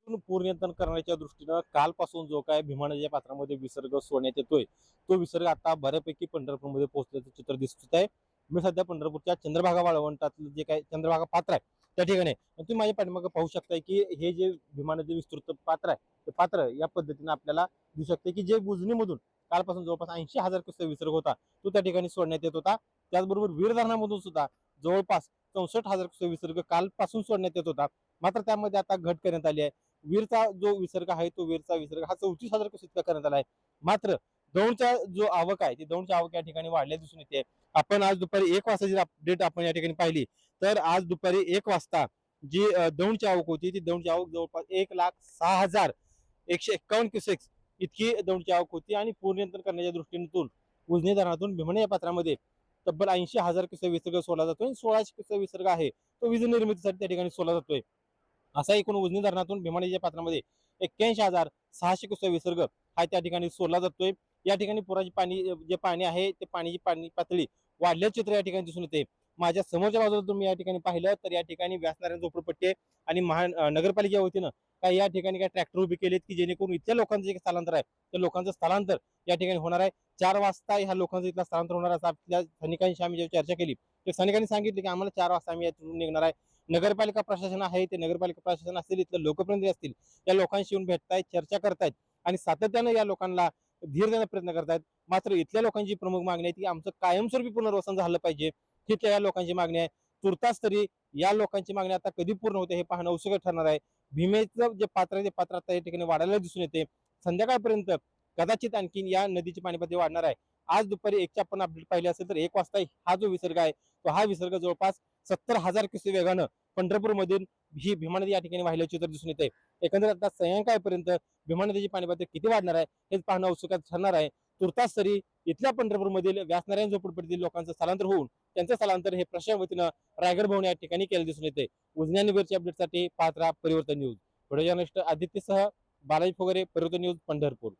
पूर नियंत्रण करण्याच्या दृष्टीनं कालपासून जो काय भीमा नदीच्या पात्रामध्ये विसर्ग सोडण्यात येतोय तो विसर्ग आता बऱ्यापैकी पंढरपूरमध्ये पोहोचल्याचं चित्र दिसत आहे. मी सध्या पंढरपूरच्या चंद्रभागा वाळवंटातलं जे काय चंद्रभागा पात्र आहे त्या ठिकाणी तुम्ही माझ्या पाठीमागे पाहू शकताय की हे जे भीमा नदी विस्तृत पात्र आहे ते पात्र या पद्धतीने आपल्याला दिसू शकते की जे उजनीमधून कालपासून जवळपास 80,000 क्युसेक विसर्ग होता तो त्या ठिकाणी सोडण्यात येत होता. त्याचबरोबर वीर धरणामधून सुद्धा जवळपास 64,000 क्युसेक विसर्ग कालपासून सोडण्यात येत होता. मात्र त्यामध्ये आता घट करण्यात आली आहे. वीरचा जो विसर्ग आहे तो वीरचा विसर्ग हा 34,000 क्युसेक करण्यात आला आहे. मात्र दौंडचा जो आवक आहे ती दौंडची आवक या ठिकाणी वाढल्या दिसून येते. आपण आज दुपारी 1 वाजता जी अपडेट आपण या ठिकाणी पाहिली तर आज दुपारी 1 वाजता जी दौंडची आवक होती ती दौंडची आवक जवळपास 1,06,151 क्युसेक्स इतकी दौंडची आवक होती. आणि पूर नियंत्रण करण्याच्या दृष्टीतून उजनी धरणातून भीमणी या पात्रामध्ये तब्बल 80,000 क्युसेक विसर्ग सोडला जातोय. 1600 क्युसेक विसर्ग आहे तो वीज निर्मितीसाठी त्या ठिकाणी सोडला जातोय. असा एकूण उजनी धरणातून भीमानदीच्या पात्रामध्ये 81,600 क्युसेक विसर्ग हा त्या ठिकाणी सोडला जातोय. या ठिकाणी पुराची पाणी जे पाणी आहे ते पाण्याची पाणी पातळी वाढल्याचे चित्र या ठिकाणी दिसून येते. माझ्या समोरच्या बाजूला तुम्ही या ठिकाणी पाहिलं तर या ठिकाणी व्यासनारायण झोपडपट्टी आणि नगरपालिकेच्या वतीनं काही या ठिकाणी काही ट्रॅक्टर उभे केलेत की जेणेकरून इथल्या लोकांचं जे स्थलांतर आहे त्या लोकांचं स्थलांतर या ठिकाणी होणार आहे. 4 वाजता ह्या लोकांचं इथलं स्थलांतर होणार असं आपल्या स्थानिकांशी आम्ही जेव्हा चर्चा केली तर स्थानिकांनी सांगितले की आम्हाला 4 वाजता आम्ही यातून निघणार आहे. नगरपालिका प्रशासन आहे ते नगरपालिका प्रशासन असतील इथलं लोकप्रतिनिधी असतील या लोकांशी येऊन भेटतायत चर्चा करतायत आणि सातत्यानं या लोकांना धीर देण्याचा प्रयत्न करतायत. मात्र इथल्या लोकांची प्रमुख मागणी आहे की आमचं कायमस्वरूपी पुनर्वसन झालं पाहिजे ही त्या या लोकांची मागणी आहे. तुर्तास तरी या लोकांची मागणी आता कधी पूर्ण होते हे पाहणं आवश्यक ठरणार आहे. भीमेचं जे पात्र आहे ते पात्र आता या ठिकाणी वाढायला दिसून येते. संध्याकाळपर्यंत कदाचित आणखीन या नदीची पाणी पातळी वाढणार आहे. आज दुपारी 1ची आपण अपडेट पाहिली असेल तर 1 वाजता हा जो विसर्ग आहे तो हा विसर्ग जवळपास 70,000 क्युसेक वेगानं पंढरपूरमधून ही भीमा नदी या ठिकाणी वाहिल्याचे चित्र दिसून येते. एकंदरीत आता सायंकाळपर्यंत भीमा नदीची पाणी पातळी किती वाढणार आहे हेच पाहणं आवश्यक ठरणार आहे. तुर्तास तरी इथल्या पंढरपूरमधील व्यासनारायण झोपडपट्टीतील लोकांचं स्थलांतर होऊन त्यांचं स्थलांतर हे प्रशासन वतीनं रायगड भवन या ठिकाणी केलं दिसून येते. उजनी आणि वीरच्या अपडेटसाठी पाहत राहा परिवर्तन न्यूज. व्हिडिओ जर्नलिस्ट आदित्यसह बालाजी फोगरे, परिवर्तन न्यूज, पंढरपूर.